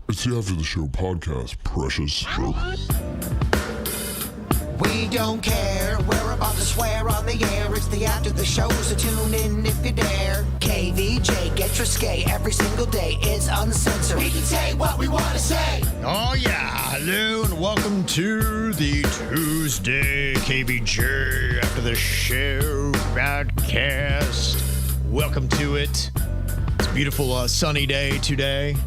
It's the After the Show podcast, precious. We don't care. We're about to swear on the air. It's the After the Show, so tune in if you dare. KVJ gets risque every single day. It's uncensored. We can say what we want to say. Oh, yeah. Hello and welcome to the Tuesday KVJ After the Show podcast. Welcome to it. It's a beautiful sunny day today.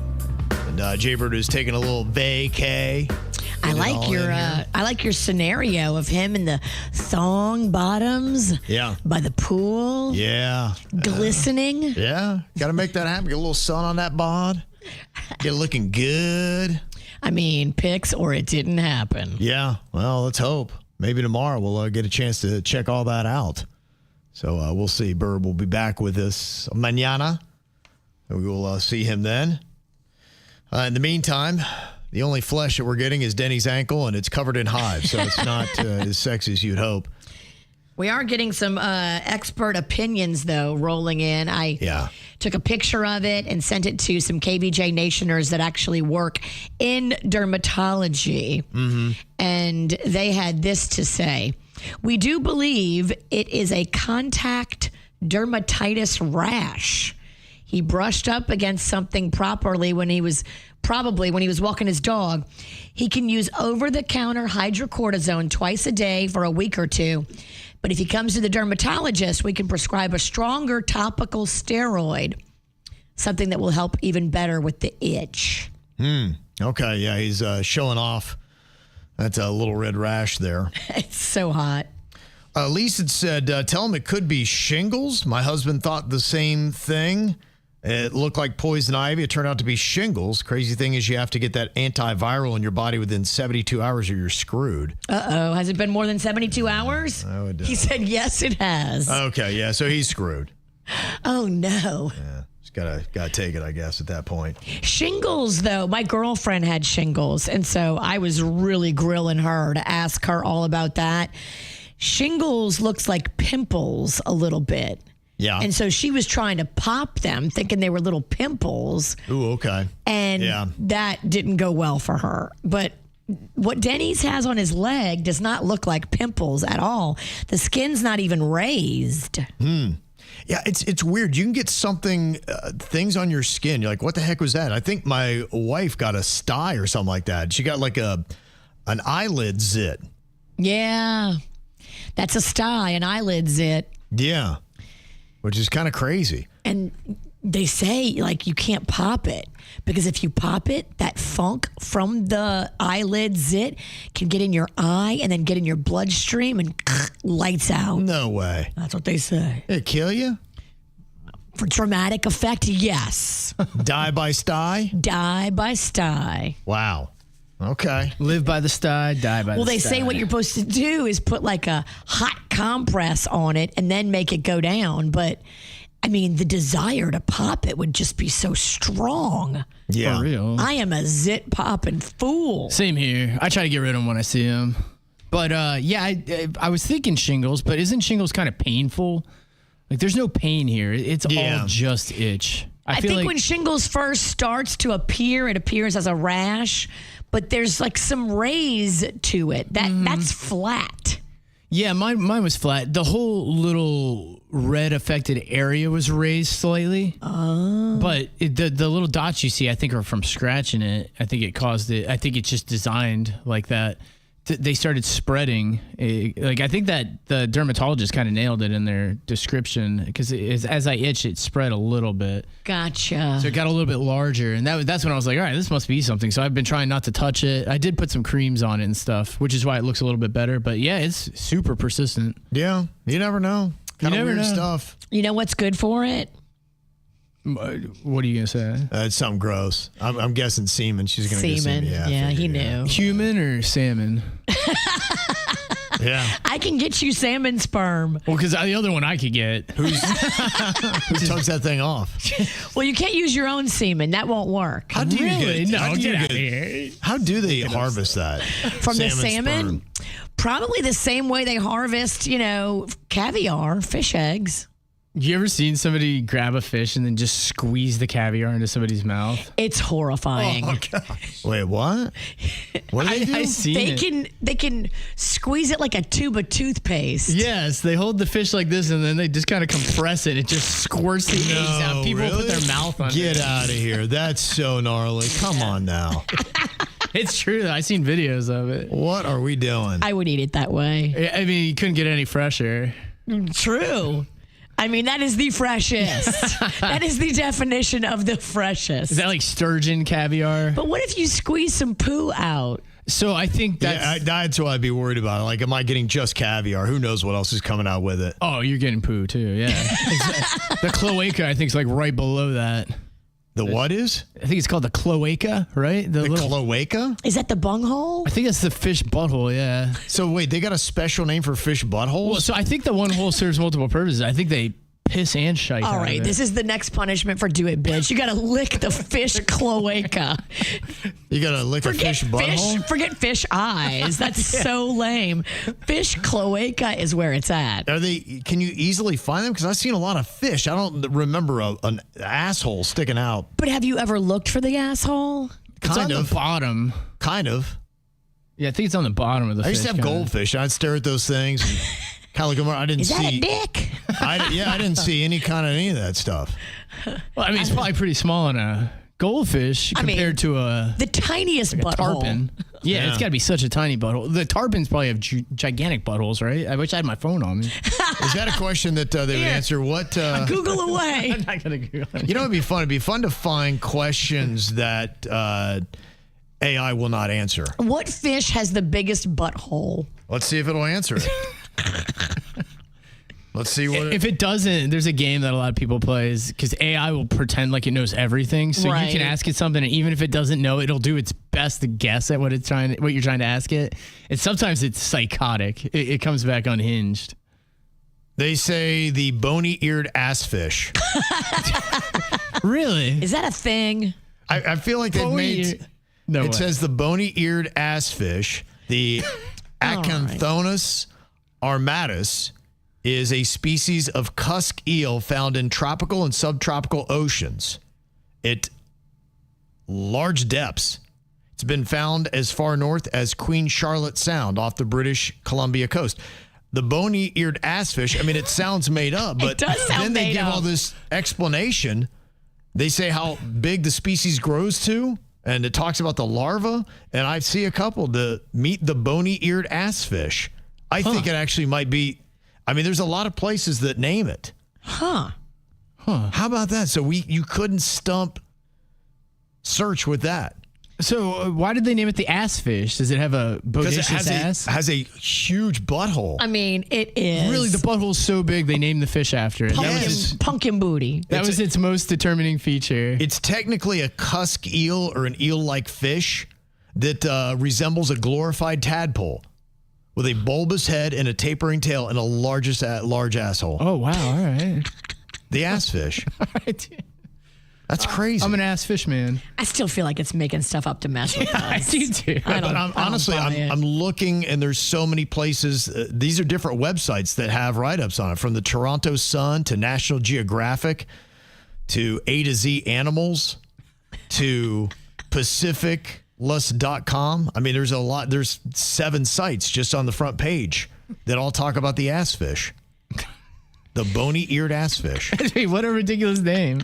And Jaybird is taking a little vacay. I like your scenario of him in the thong bottoms. Yeah. By the pool. Yeah. Glistening. Yeah. Got to make that happen. Get a little sun on that bod. Get it looking good. I mean, pics or it didn't happen. Yeah. Well, let's hope. Maybe tomorrow we'll get a chance to check all that out. So we'll see. Bird will be back with us mañana. We will see him then. In the meantime, the only flesh that we're getting is Denny's ankle, and it's covered in hives, so it's not as sexy as you'd hope. We are getting some expert opinions, though, rolling in. I took a picture of it and sent it to some KVJ Nationers that actually work in dermatology. Mm-hmm. And they had this to say. We do believe it is a contact dermatitis rash. He brushed up against something properly when he was walking his dog. He can use over-the-counter hydrocortisone twice a day for a week or two. But if he comes to the dermatologist, we can prescribe a stronger topical steroid, something that will help even better with the itch. Okay, yeah, he's showing off. That's a little red rash there. It's so hot. Lisa said, tell him it could be shingles. My husband thought the same thing. It looked like poison ivy. It turned out to be shingles. Crazy thing is you have to get that antiviral in your body within 72 hours or you're screwed. Uh-oh. Has it been more than 72 hours? He said, yes, it has. Okay, yeah, so he's screwed. Oh, no. Yeah, just gotta take it, I guess, at that point. Shingles, though. My girlfriend had shingles, and so I was really grilling her to ask her all about that. Shingles looks like pimples a little bit. Yeah. And so she was trying to pop them, thinking they were little pimples. Ooh, okay. And that didn't go well for her. But what Denny's has on his leg does not look like pimples at all. The skin's not even raised. Yeah, it's weird. You can get things on your skin. You're like, what the heck was that? I think my wife got a sty or something like that. She got like an eyelid zit. Yeah. That's a sty, an eyelid zit. Yeah. Which is kind of crazy. And they say, like, you can't pop it because if you pop it, that funk from the eyelid zit can get in your eye and then get in your bloodstream and lights out. No way. That's what they say. It kill you? For dramatic effect, yes. Die by sty? Die by sty. Wow. Okay. Live by the sty, die by the sty. Well, they say what you're supposed to do is put like a hot compress on it and then make it go down. But, I mean, the desire to pop it would just be so strong. Yeah. For real. I am a zit popping fool. Same here. I try to get rid of them when I see them. But, I was thinking shingles, but isn't shingles kind of painful? Like, there's no pain here. It's all just itch. I think when shingles first starts to appear, it appears as a rash. But there's like some raise to it. That's flat. Yeah, mine was flat. The whole little red affected area was raised slightly. But the little dots you see, I think, are from scratching it. I think it caused it. I think it's just designed like that. They started spreading. I think that the dermatologist kind of nailed it in their description because as I itched, it spread a little bit. Gotcha. So it got a little bit larger, and that's when I was like, all right, this must be something. So I've been trying not to touch it. I did put some creams on it and stuff, which is why it looks a little bit better. But yeah, it's super persistent. Yeah, you never know. Kind of weird stuff. You know what's good for it? What are you going to say? It's something gross. I'm guessing semen. She's going to guess semen. Yeah, he knew. Human or salmon? Yeah. I can get you salmon sperm. Well, because the other one I could get. Who tugs that thing off? Well, you can't use your own semen. That won't work. How do you Really? get? No, how do you get out get- of here. How do they harvest that? From the salmon? Sperm? Probably the same way they harvest, caviar, fish eggs. You ever seen somebody grab a fish and then just squeeze the caviar into somebody's mouth? It's horrifying. Oh, gosh. Wait, what? What do they do? I seen They can squeeze it like a tube of toothpaste. Yes, they hold the fish like this and then they just kind of compress it. It just squirts the eggs out. People really? put their mouth on it. Get out of here. That's so gnarly. Come on now. It's true. I seen videos of it. What are we doing? I would eat it that way. I mean, you couldn't get any fresher. True. I mean, that is the freshest. That is the definition of the freshest. Is that like sturgeon caviar? But what if you squeeze some poo out? So I think that's... That's what I'd be worried about. Like, am I getting just caviar? Who knows what else is coming out with it? Oh, you're getting poo too, yeah. The cloaca, I think, is like right below that. The what is? I think it's called the cloaca, right? The cloaca? Is that the bunghole? I think that's the fish butthole, yeah. So wait, they got a special name for fish buttholes? Well, so I think the one hole serves multiple purposes. I think they piss and shite All out right, of it. this is the next punishment for Do It, bitch. You got to lick the fish cloaca. You got to lick a fish butthole? Forget fish eyes. That's so lame. Fish cloaca is where it's at. Are they? Can you easily find them? Because I've seen a lot of fish. I don't remember an asshole sticking out. But have you ever looked for the asshole? It's on the bottom. Kind of. Yeah, I think it's on the bottom of the fish. I used to have kinda. goldfish. I'd stare at those things. Kind of look around. I didn't Is see. that a dick? I didn't see any of that stuff. Well, I mean, it's probably pretty small on a goldfish compared to a the tiniest like a butthole. tarpon. Yeah, it's got to be such a tiny butthole. The tarpons probably have gigantic buttholes, right? I wish I had my phone on me. Is that a question that they would answer? What? Google away. I'm not going to Google it. You know, it'd be fun. It'd be fun to find questions that AI will not answer. What fish has the biggest butthole? Let's see if it'll answer it. Let's see what. If it doesn't, there's a game that a lot of people play because AI will pretend like it knows everything. So Right. you can ask it something, and even if it doesn't know, it'll do its best to guess at what you're trying to ask it. And sometimes it's psychotic. It comes back unhinged. They say the bony-eared assfish. Really? Is that a thing? I feel like they've made. No It way. says the bony-eared assfish, the Acanthonus armatus, is a species of cusk eel found in tropical and subtropical oceans at large depths. It's been found as far north as Queen Charlotte Sound off the British Columbia coast. The bony-eared assfish, I mean, it sounds made up, but does sound then they made give up. all this explanation. They say how big the species grows to, and it talks about the larva, and I see a couple to meet the bony-eared assfish. I think it actually might be, I mean, there's a lot of places that name it. Huh. How about that? So you couldn't stump search with that. So why did they name it the assfish? Does it have a Because it bodacious ass? has a huge butthole. I mean, it is. Really, the butthole's so big they named the fish after it. Pumpkin booty. That was its most determining feature. It's technically a cusk eel or an eel-like fish that resembles a glorified tadpole with a bulbous head and a tapering tail and a large asshole. Oh, wow. All right. The assfish. That's crazy. I'm an ass fish man. I still feel like it's making stuff up to mess with us. I do too. I don't, Honestly, I'm looking, and there's so many places. These are different websites that have write-ups on it, from the Toronto Sun to National Geographic to A to Z Animals to PacificLust.com. I mean, there's a lot. There's 7 sites just on the front page that all talk about the assfish, the bony-eared assfish. Hey, what a ridiculous name.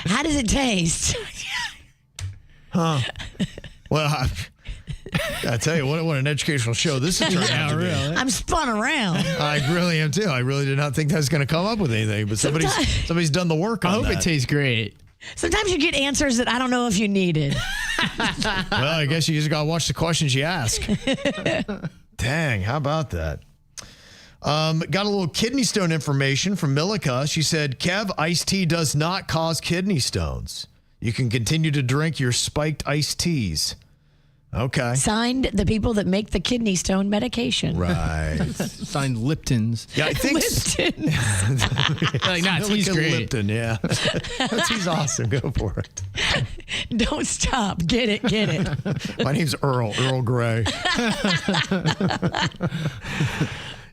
How does it taste? Well, I tell you, what an educational show this is turning out to be. I'm spun around. I really am too. I really did not think that was going to come up with anything, but somebody's done the work on I hope that. it tastes great. Sometimes you get answers that I don't know if you needed. Well, I guess you just got to watch the questions you ask. Dang, how about that? Got a little kidney stone information from Milica. She said, Kev, iced tea does not cause kidney stones. You can continue to drink your spiked iced teas. Okay. Signed the people that make the kidney stone medication. Right. Signed Lipton's. Yeah, I think Lipton. Like, nah, tea's Milica great. Lipton, yeah. Tea's awesome. Go for it. Don't stop. Get it. Get it. My name's Earl Grey.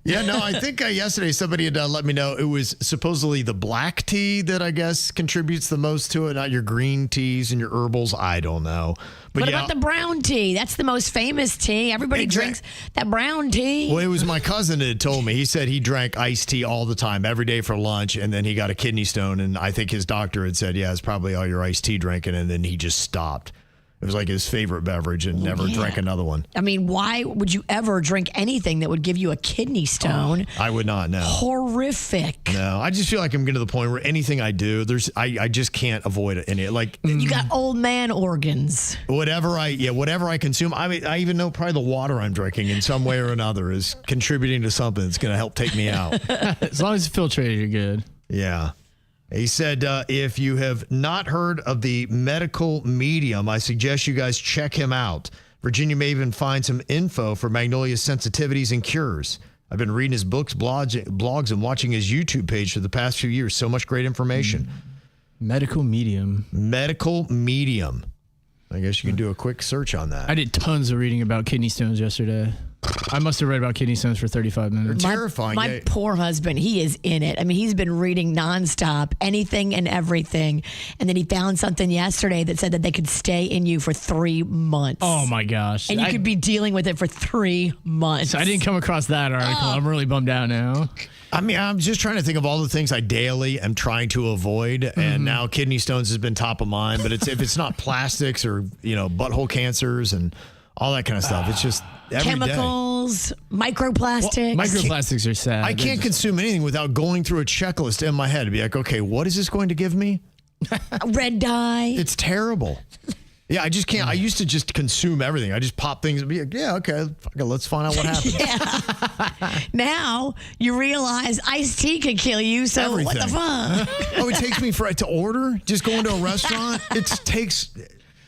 Yeah, no, I think yesterday somebody had let me know it was supposedly the black tea that I guess contributes the most to it, not your green teas and your herbals. I don't know. What about the brown tea? That's the most famous tea. Everybody drinks that brown tea. Well, it was my cousin that had told me. He said he drank iced tea all the time, every day for lunch, and then he got a kidney stone, and I think his doctor had said, yeah, it's probably all your iced tea drinking, and then he just stopped. It was like his favorite beverage and never drank another one. I mean, why would you ever drink anything that would give you a kidney stone? I would not, no. Horrific. No, I just feel like I'm getting to the point where anything I do, I just can't avoid it. Any like you got old man organs. Whatever I consume. I mean, I even know probably the water I'm drinking in some way or another is contributing to something that's going to help take me out. As long as it's filtrated, you're good. Yeah. He said, if you have not heard of the medical medium, I suggest you guys check him out. Virginia may even find some info for Magnolia's sensitivities and cures. I've been reading his books, blogs, and watching his YouTube page for the past few years. So much great information. Medical medium. Medical medium. I guess you can do a quick search on that. I did tons of reading about kidney stones yesterday. I must have read about kidney stones for 35 minutes. Terrifying. My poor husband, he is in it. I mean, he's been reading nonstop, anything and everything. And then he found something yesterday that said that they could stay in you for 3 months. Oh, my gosh. And you could be dealing with it for 3 months. So I didn't come across that article. I'm really bummed out now. I mean, I'm just trying to think of all the things I daily am trying to avoid, and now kidney stones has been top of mind. But if it's not plastics or butthole cancers and all that kind of stuff, it's just every chemicals, day. microplastics. Microplastics are sad. I can't consume anything without going through a checklist in my head to be like, okay, what is this going to give me? Red dye. It's terrible. Yeah, I just can't. I used to just consume everything. I just pop things and be like, yeah, okay, let's find out what happens. Yeah. Now you realize iced tea could kill you, so Everything. what the fuck? Oh, it takes me to order? Just going to a restaurant? It takes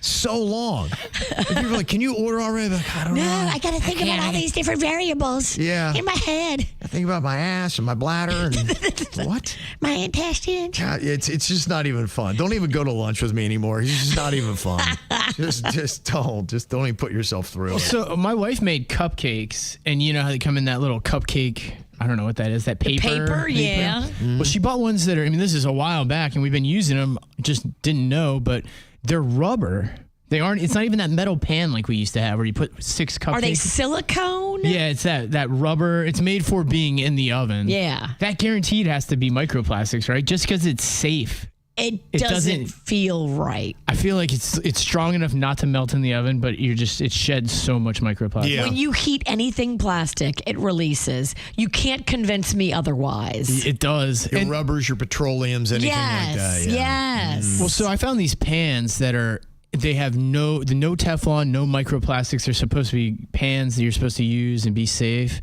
so long. And people are like, can you order already? Like, I don't know. I got to think about all these different variables in my head. I think about my ass and my bladder and what? My intestines. God, it's just not even fun. Don't even go to lunch with me anymore. It's just not even fun. just don't. Just don't even put yourself through it. So my wife made cupcakes, and you know how they come in that little cupcake. I don't know what that is. That paper? Paper, yeah. Mm-hmm. Well, she bought ones that are, I mean, this is a while back, and we've been using them, just didn't know, but they're rubber. They aren't, it's not even that metal pan like we used to have where you put 6 cupcakes. Are they silicone? Yeah, it's that rubber. It's made for being in the oven. Yeah. That guaranteed has to be microplastics, right? Just because it's safe. It doesn't feel right. I feel like it's strong enough not to melt in the oven, but it sheds so much microplastic. Yeah. When you heat anything plastic, it releases. You can't convince me otherwise. It does. Your rubbers, your petroleums, anything like that. Yeah. Yes. Well, so I found these pans that they have no Teflon, no microplastics. They're supposed to be pans that you're supposed to use and be safe.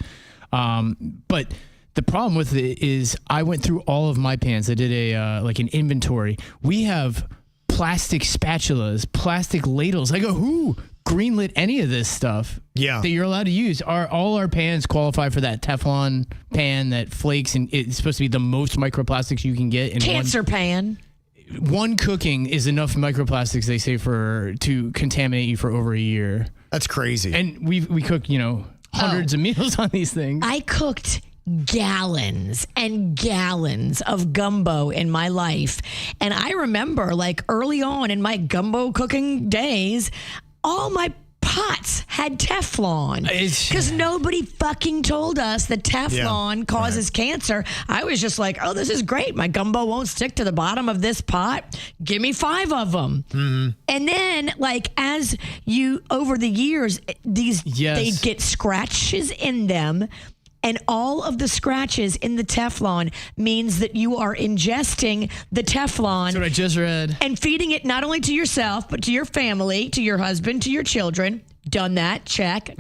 But the problem with it is I went through all of my pans. I did an inventory. We have plastic spatulas, plastic ladles. I go, who greenlit any of this stuff that you're allowed to use? All our pans qualify for that Teflon pan that flakes, and it's supposed to be the most microplastics you can get in Cancer pan. One cooking is enough microplastics, they say, to contaminate you for over a year. That's crazy. And we cook, hundreds of meals on these things. I cooked gallons and gallons of gumbo in my life. And I remember, like, early on in my gumbo cooking days, all my pots had Teflon because nobody fucking told us that Teflon causes cancer. I was just like, oh, this is great. My gumbo won't stick to the bottom of this pot. Give me 5 of them. Mm-hmm. And then, like, as you, over the years, they get scratches in them. And all of the scratches in the Teflon means that you are ingesting the Teflon. That's what I just read. And feeding it not only to yourself, but to your family, to your husband, to your children. Done that. Check.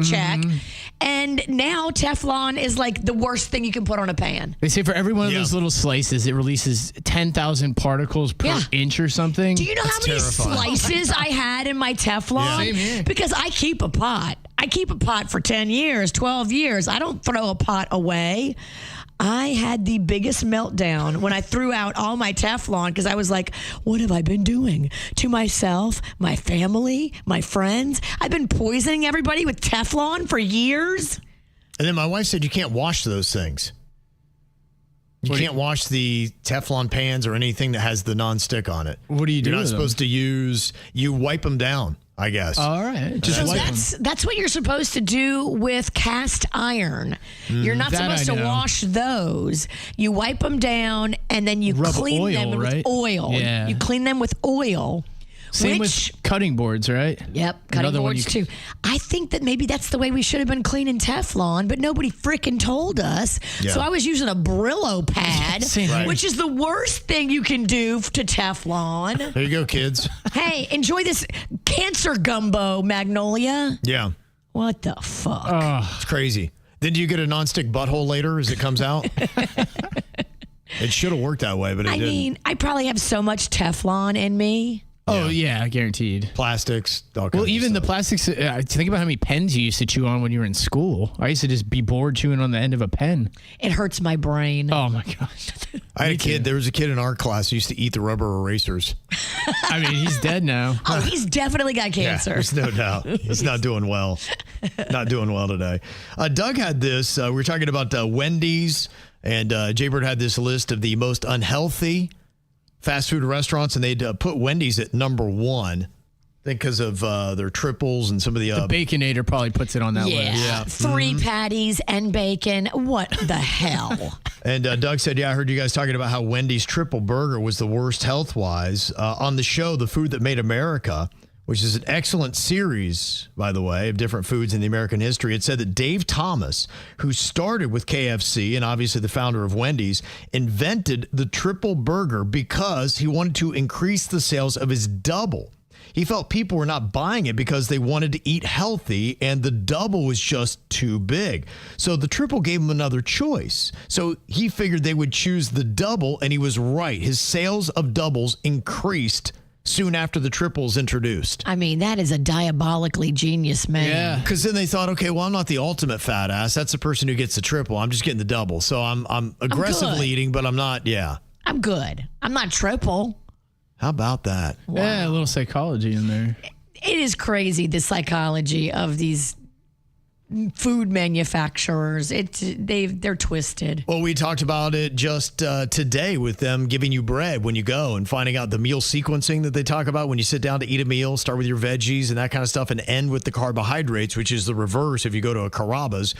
And now Teflon is like the worst thing you can put on a pan. They say for every one of those little slices, it releases 10,000 particles per inch or something. Do you know how many slices I had in my Teflon? Yeah. Same here. Because I keep a pot. I keep a pot for 10 years, 12 years. I don't throw a pot away. I had the biggest meltdown when I threw out all my Teflon because I was like, what have I been doing to myself, my family, my friends? I've been poisoning everybody with Teflon for years. And then my wife said you can't wash those things. You can't wash the Teflon pans or anything that has the nonstick on it. What do you do? You're not supposed to use. You wipe them down, I guess. All right. Just So wipe them. that's what you're supposed to do with cast iron. You're not That supposed I to know. wash those. You wipe them down and then you Rub clean oil, them right? with oil. Yeah. You clean them with oil. Same which, with cutting boards, right? Yep, cutting Another one boards you too. I think that maybe that's the way we should have been cleaning Teflon, but nobody freaking told us. Yeah. So I was using a Brillo pad, Same. Right. which is the worst thing you can do to Teflon. There you go, kids. Hey, enjoy this cancer gumbo, Magnolia. Yeah, What the fuck? it's crazy. Then do you get a nonstick butthole later as it comes out? It should have worked that way, but it I didn't. mean, I probably have so much Teflon in me. Oh, yeah, guaranteed. Plastics, all kinds Well, of even the stuff. plastics, think about how many pens you used to chew on when you were in school. I used to just be bored chewing on the end of a pen. It hurts my brain. Oh, my gosh. I had a kid. There was a kid in our class who used to eat the rubber erasers. I mean, he's dead now. Oh, he's definitely got cancer. Yeah, there's no doubt. He's not doing well. Not doing well today. Doug had this. We were talking about Wendy's, and Jaybird had this list of the most unhealthy fast food restaurants, and they'd put Wendy's at number one. I think because of their triples and some of the Baconator probably puts it on that Yeah. list. Yeah. 3 patties and bacon. What the hell? And Doug said, yeah, I heard you guys talking about how Wendy's triple burger was the worst health-wise. On the show, The Food That Made America, which is an excellent series, by the way, of different foods in the American history, it said that Dave Thomas, who started with KFC and obviously the founder of Wendy's, invented the triple burger because he wanted to increase the sales of his double. He felt people were not buying it because they wanted to eat healthy, and the double was just too big. So the triple gave him another choice. So he figured they would choose the double, and he was right. His sales of doubles increased soon after the triples introduced. I mean, that is a diabolically genius man. Yeah. Because then they thought, okay, well, I'm not the ultimate fat ass. That's the person who gets the triple. I'm just getting the double. So I'm aggressively good. eating, but I'm not, yeah. I'm good. I'm not triple. How about that? Yeah, a little psychology in there. It is crazy, the psychology of these food manufacturers. They're twisted. Well, we talked about it just today with them giving you bread when you go and finding out the meal sequencing that they talk about when you sit down to eat a meal. Start with your veggies and that kind of stuff and end with the carbohydrates, which is the reverse. If you go to a Carrabba's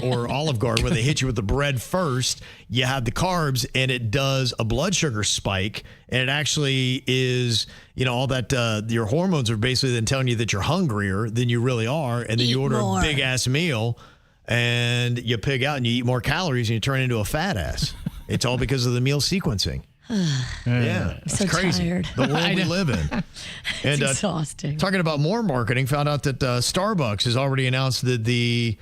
or Olive Garden where they hit you with the bread first, you have the carbs and it does a blood sugar spike. And it actually is, all that your hormones are basically then telling you that you're hungrier than you really are. And then Eat you order more. a big ass meal and you pig out and you eat more calories and you turn into a fat ass. It's all because of the meal sequencing. Yeah, it's so crazy. tired. The world we live in. And It's exhausting. talking about more marketing, found out that Starbucks has already announced that the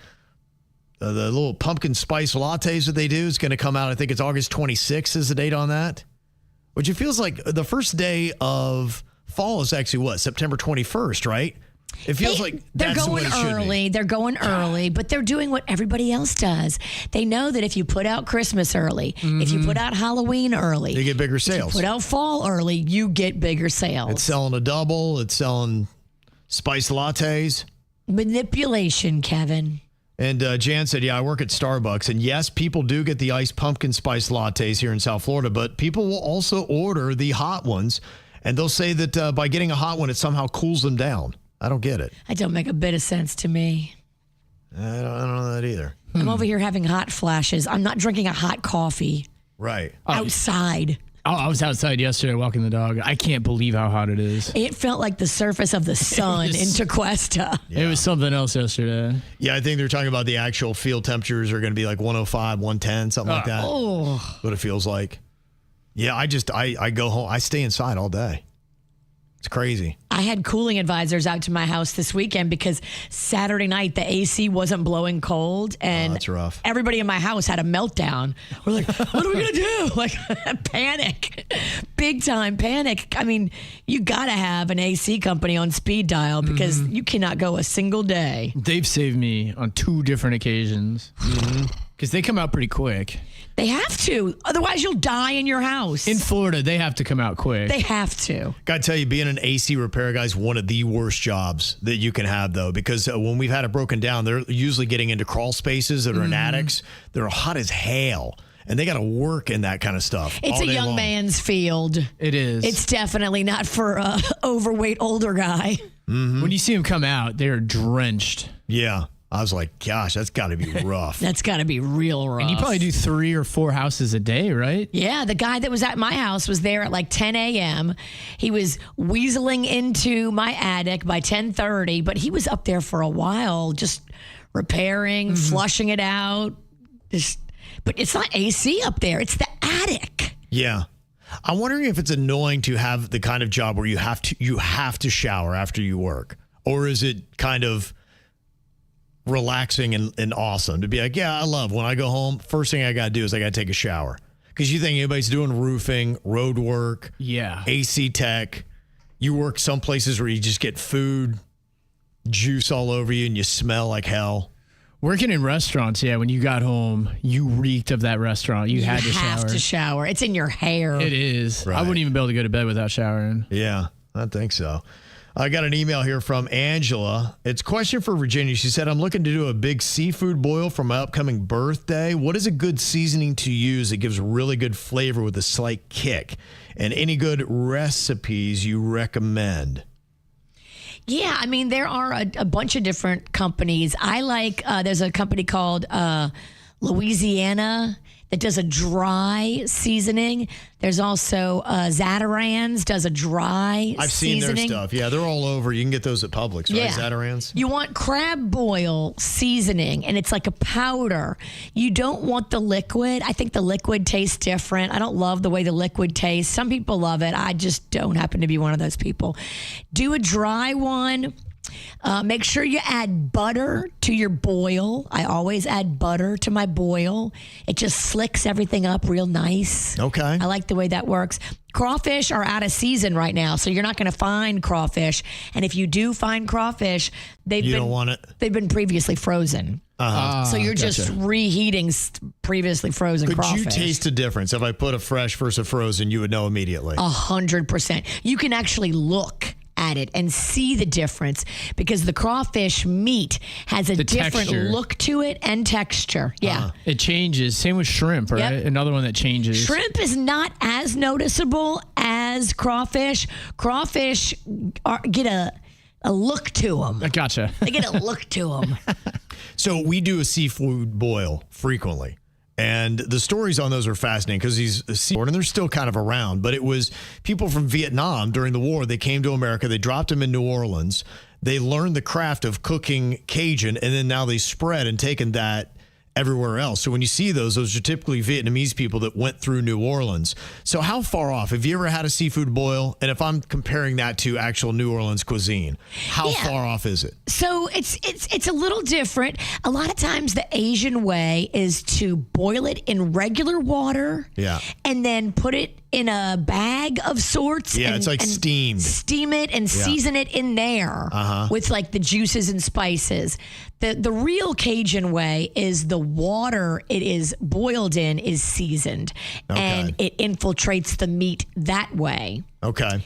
little pumpkin spice lattes that they do is going to come out. I think it's August 26th is the date on that. Which it feels like the first day of fall is actually what? September 21st, right? It feels like they're that's the way going it should be. early. They're going early, but they're doing what everybody else does. They know that if you put out Christmas early, if you put out Halloween early, You get bigger if you sales. put out fall early, you get bigger sales. It's selling a double. It's selling spiced lattes. Manipulation, Kevin. And Jan said, yeah, I work at Starbucks. And yes, people do get the iced pumpkin spice lattes here in South Florida, but people will also order the hot ones. And they'll say that by getting a hot one, it somehow cools them down. I don't get it. That don't make a bit of sense to me. I don't know that either. I'm over here having hot flashes. I'm not drinking a hot coffee Right. outside. Oh, I was outside yesterday walking the dog. I can't believe how hot it is. It felt like the surface of the sun in Tequesta. It was something else yesterday. Yeah, I think they're talking about the actual field temperatures are going to be like 105, 110, something like that. Oh, What it feels like. Yeah, I go home. I stay inside all day. It's crazy. I had cooling advisors out to my house this weekend because Saturday night the AC wasn't blowing cold and that's rough. everybody in my house had a meltdown. We're like, what are we going to do? Like panic, big time panic. I mean, you got to have an AC company on speed dial because you cannot go a single day. They've saved me on 2 different occasions. Because they come out pretty quick. They have to. Otherwise, you'll die in your house. In Florida, they have to come out quick. They have to. Gotta tell you, being an AC repair guy is one of the worst jobs that you can have, though, because when we've had it broken down, they're usually getting into crawl spaces that are in attics. They're hot as hell, and they got to work in that kind of stuff. It's a young man's field. It is. It's definitely not for a overweight older guy. When you see them come out, they're drenched. Yeah. I was like, gosh, that's got to be rough. That's got to be real rough. And you probably do 3 or 4 houses a day, right? Yeah, the guy that was at my house was there at like 10 a.m. He was weaseling into my attic by 10:30, but he was up there for a while, just repairing, flushing it out. But it's not AC up there; it's the attic. Yeah. I'm wondering if it's annoying to have the kind of job where you have to shower after you work, or is it kind of relaxing and awesome to be like, yeah, I love when I go home, first thing I got to do is I got to take a shower. Because you think anybody's doing roofing, road work, AC tech. You work some places where you just get food, juice all over you, and you smell like hell. Working in restaurants, when you got home, you reeked of that restaurant. You had to shower. You have to shower. It's in your hair. It is. Right. I wouldn't even be able to go to bed without showering. Yeah, I think so. I got an email here from Angela. It's a question for Virginia. She said, I'm looking to do a big seafood boil for my upcoming birthday. What is a good seasoning to use that gives really good flavor with a slight kick? And any good recipes you recommend? Yeah, I mean, there are a bunch of different companies. I like, there's a company called Louisiana that does a dry seasoning. There's also Zatarain's does a dry I've seen seasoning. their stuff. Yeah, they're all over. You can get those at Publix, right? Zatarain's? You want crab boil seasoning, and it's like a powder. You don't want the liquid. I think the liquid tastes different. I don't love the way the liquid tastes. Some people love it. I just don't happen to be one of those people. Do a dry one. Make sure you add butter to your boil. I always add butter to my boil. It just slicks everything up real nice. Okay. I like the way that works. Crawfish are out of season right now, so you're not going to find crawfish. And if you do find crawfish, don't want it? They've been previously frozen. So you're just reheating previously frozen crawfish. Could you taste a difference? If I put a fresh versus a frozen, you would know immediately. 100%. You can actually look at it and see the difference because the crawfish meat has a different texture. look to it and texture. Yeah. It changes. Same with shrimp, right? Yep. Another one that changes. Shrimp is not as noticeable as crawfish. Crawfish get a look to them. I gotcha. They get a look to them. So we do a seafood boil frequently. And the stories on those are fascinating because he's a seaborn and they're still kind of around. But it was people from Vietnam during the war. They came to America. They dropped them in New Orleans. They learned the craft of cooking Cajun. And then now they spread and taken that everywhere else. So when you see those are typically Vietnamese people that went through New Orleans. So how far off? Have you ever had a seafood boil? And if I'm comparing that to actual New Orleans cuisine, how far off is it? So it's a little different. A lot of times the Asian way is to boil it in regular water. Yeah. And then put it in a bag of sorts. Yeah, it's like steamed. Steam it and season it in there with like the juices and spices. The real Cajun way is the water it is boiled in is seasoned and it infiltrates the meat that way. Okay.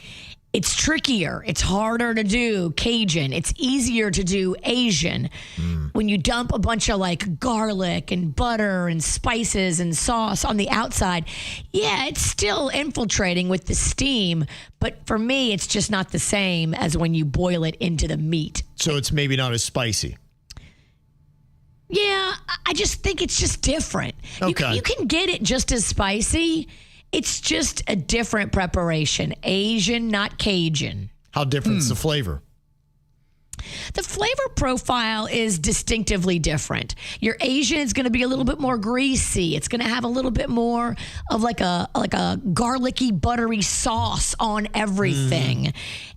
It's trickier. It's harder to do Cajun. It's easier to do Asian. When you dump a bunch of like garlic and butter and spices and sauce on the outside, it's still infiltrating with the steam. But for me, it's just not the same as when you boil it into the meat. So it's maybe not as spicy. Yeah, I just think it's just different. Okay. You can get it just as spicy. It's just a different preparation. Asian, not Cajun. How different is the flavor? The flavor profile is distinctively different. Your Asian is going to be a little bit more greasy. It's going to have a little bit more of like a garlicky, buttery sauce on everything.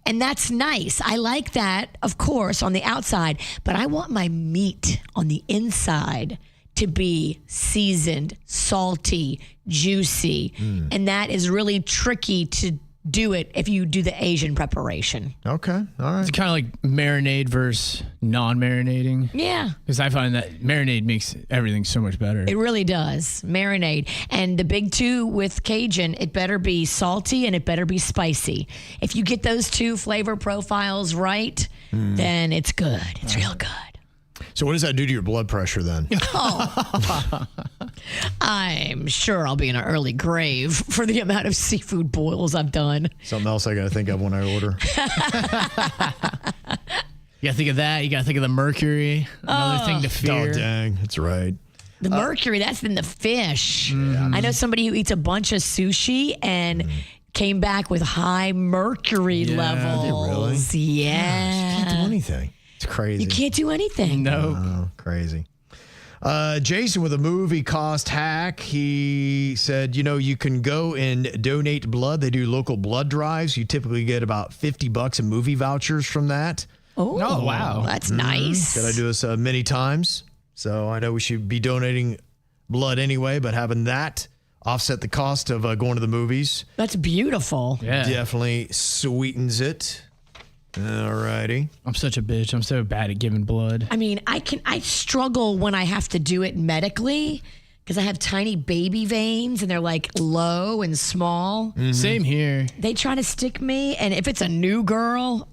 And that's nice. I like that, of course, on the outside. But I want my meat on the inside to be seasoned, salty, juicy. And that is really tricky to do it if you do the Asian preparation. Okay. All right. It's kind of like marinade versus non-marinating. Yeah. Because I find that marinade makes everything so much better. It really does. Marinade. And the big two with Cajun, it better be salty and it better be spicy. If you get those two flavor profiles right, then it's good. It's real good. So what does that do to your blood pressure then? I'm sure I'll be in an early grave for the amount of seafood boils I've done. Something else I got to think of when I order. You got to think of that. You got to think of the mercury. Another thing to fear. Oh, dang. That's right. The mercury, that's in the fish. I know somebody who eats a bunch of sushi and came back with high mercury levels. Really? Yeah. Can't do anything. It's crazy. You can't do anything. No. Oh, crazy. Jason with a movie cost hack. He said, you can go and donate blood. They do local blood drives. You typically get about $50 in movie vouchers from that. Oh, wow. That's nice. Said I do this many times. So I know we should be donating blood anyway, but having that offset the cost of going to the movies. That's beautiful. Yeah. Definitely sweetens it. All righty. I'm such a bitch. I'm so bad at giving blood. I mean, I struggle when I have to do it medically because I have tiny baby veins and they're like low and small. Same here. They try to stick me, and if it's a new girl,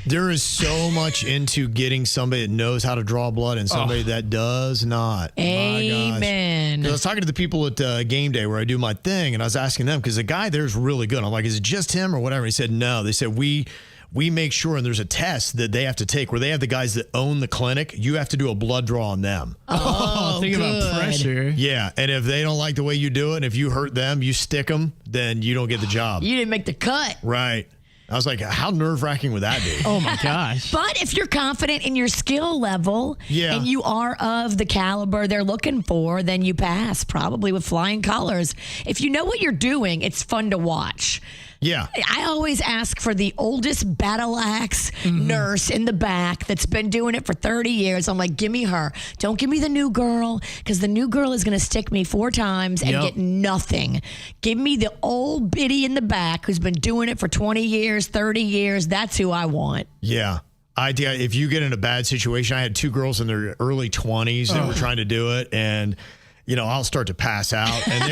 There is so much into getting somebody that knows how to draw blood and somebody that does not. amen. My gosh. I was talking to the people at game day where I do my thing, and I was asking them because the guy there's really good. I'm like, is it just him or whatever? He said, no. They said, we make sure, and there's a test that they have to take where they have the guys that own the clinic. You have to do a blood draw on them. Oh, think about good. pressure. Yeah, and if they don't like the way you do it, and if you hurt them, you stick them, then you don't get the job. You didn't make the cut. Right. I was like, how nerve-wracking would that be? Oh, my gosh. But if you're confident in your skill level and you are of the caliber they're looking for, then you pass, probably with flying colors. If you know what you're doing, it's fun to watch. Yeah. I always ask for the oldest battle axe nurse in the back that's been doing it for 30 years. I'm like, give me her. Don't give me the new girl, because the new girl is going to stick me 4 times and get nothing. Give me the old biddy in the back who's been doing it for 20 years, 30 years. That's who I want. Yeah. If you get in a bad situation, I had 2 girls in their early 20s that were trying to do it, and I'll start to pass out, and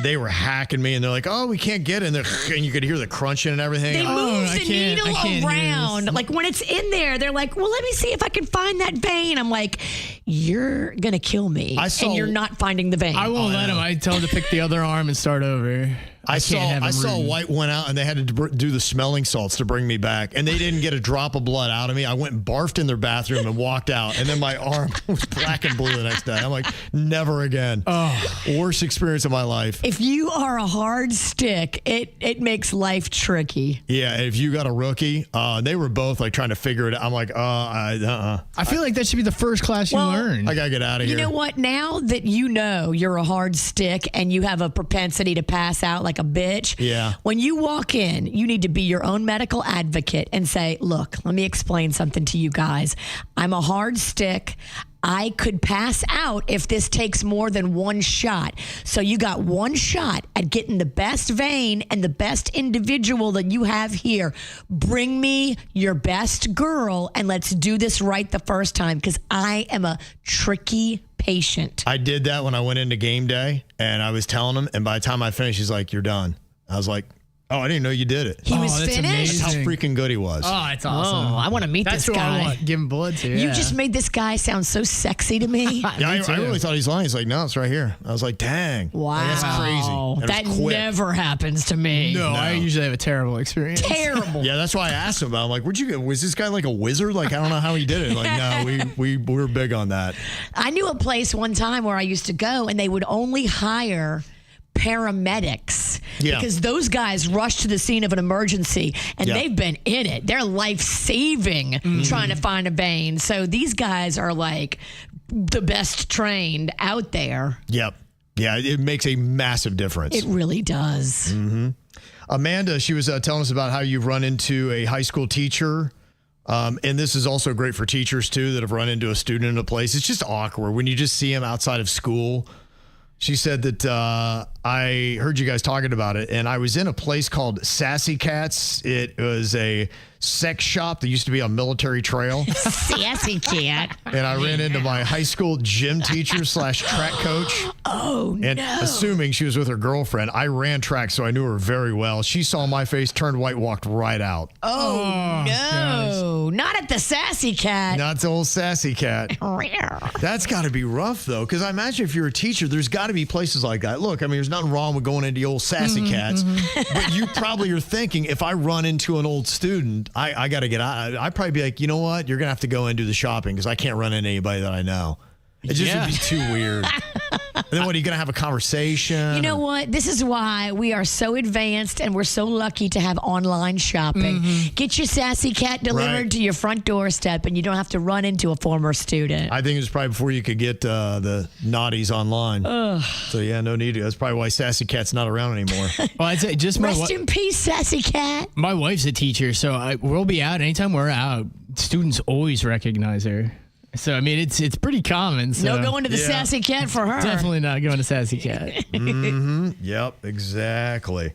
they were hacking me, and they're like, oh, we can't get in there, and you could hear the crunching and everything. They move the needle around. Like when it's in there, they're like, well, let me see if I can find that vein. I'm like, you're going to kill me, and you're not finding the vein. I won't let him. I tell him to pick the other arm and start over. I saw White went out, and they had to do the smelling salts to bring me back, and they didn't get a drop of blood out of me. I went and barfed in their bathroom and walked out, and then my arm was black and blue the next day. I'm like, never again. Oh, worst experience of my life. If you are a hard stick, it makes life tricky. Yeah, if you got a rookie, they were both like trying to figure it out. I'm like, I feel like that should be the first class you learn. I gotta get out of here. You know what? Now that you're a hard stick and you have a propensity to pass out like a bitch. Yeah. When you walk in, you need to be your own medical advocate and say, look, let me explain something to you guys. I'm a hard stick. I could pass out if this takes more than 1 shot. So you got 1 shot at getting the best vein and the best individual that you have here. Bring me your best girl and let's do this right the first time, because I am a tricky patient. I did that when I went into game day, and I was telling him, and by the time I finished, he's like, you're done. I was like, oh, I didn't know you did it. He was that's finished? That's how freaking good he was. Oh, it's awesome. Oh, I want to meet That's this who guy. I want. Give him blood to. You yeah. just made this guy sound so sexy to me. Yeah, I really thought he's lying. He's like, no, it's right here. I was like, dang. Wow. Like, that's crazy. And it That was quick. never happens to me. No, I usually have a terrible experience. Terrible. Yeah, that's why I asked him about it. I'm like, where'd you get? Was this guy like a wizard? Like, I don't know how he did it. Like, no, we're big on that. I knew a place one time where I used to go, and they would only hire paramedics because those guys rush to the scene of an emergency, and they've been in it. They're life-saving trying to find a vein. So these guys are like the best trained out there. Yep. Yeah, it makes a massive difference. It really does. Mm-hmm. Amanda, she was telling us about how you've run into a high school teacher. And this is also great for teachers, too, that have run into a student in a place. It's just awkward when you just see them outside of school. She said that I heard you guys talking about it, and I was in a place called Sassy Cats. It was a sex shop that used to be on Military Trail. Sassy cat. And I ran into my high school gym teacher / track coach. Oh, and assuming she was with her girlfriend, I ran track, so I knew her very well. She saw my face, turned white, walked right out. Oh, no. Gosh. Not at the Sassy Cat. Not the old Sassy Cat. That's got to be rough, though, because I imagine if you're a teacher, there's got to be places like that. Look, I mean, there's nothing wrong with going into the old Sassy Cats, but you probably are thinking, if I run into an old student, I got to get out. I'd probably be like, you know what? You're going to have to go and do the shopping because I can't run into anybody that I know. It just would be too weird. And then what, are you going to have a conversation? You know what? This is why we are so advanced and we're so lucky to have online shopping. Get your Sassy Cat delivered to your front doorstep and you don't have to run into a former student. I think it was probably before you could get the naughties online. So, yeah, no need to. That's probably why Sassy Cat's not around anymore. Well, I'd say just Rest in peace, Sassy Cat. My wife's a teacher, so we'll be out. Anytime we're out, students always recognize her. So, I mean, it's pretty common. So. No going to the Sassy Cat for her. Definitely not going to Sassy Cat. Yep, exactly.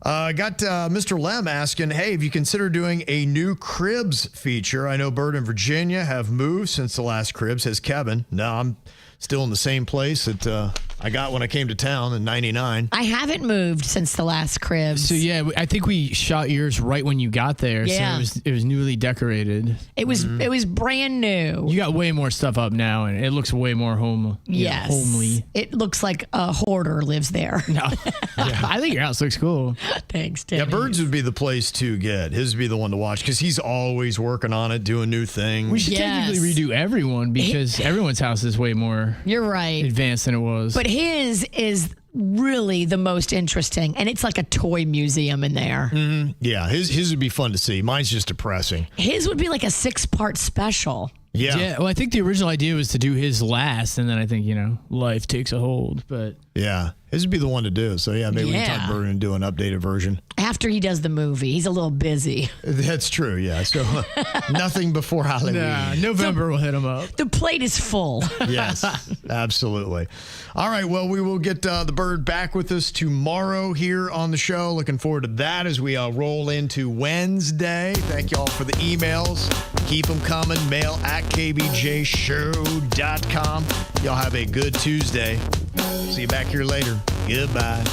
Got Mr. Lem asking, hey, have you considered doing a new Cribs feature? I know Bird and Virginia have moved since the last Cribs, says Kevin. No, I'm still in the same place that I got when I came to town in 99. I haven't moved since the last Cribs. So, yeah, I think we shot yours right when you got there. Yeah. So it was newly decorated. It was brand new. You got way more stuff up now, and it looks way more homely. It looks like a hoarder lives there. No. I think your house looks cool. Thanks, Tim. Yeah, Bird's would be the place to get. His would be the one to watch because he's always working on it, doing new things. We should technically redo everyone because everyone's house is way more You're right. advanced than it was. But his is really the most interesting, and it's like a toy museum in there. Yeah, his would be fun to see. Mine's just depressing. His would be like a 6-part special. Yeah. Well, I think the original idea was to do his last, and then I think, life takes a hold. But Yeah. His would be the one to do. So, yeah, maybe we can talk Bird and do an updated version. After he does the movie, he's a little busy. That's true, yeah. So, nothing before Halloween. November will hit him up. The plate is full. Yes, absolutely. All right, well, we will get the Bird back with us tomorrow here on the show. Looking forward to that as we roll into Wednesday. Thank you all for the emails. Keep them coming. Mail at KVJShow.com. Y'all have a good Tuesday. See you back here later. Goodbye.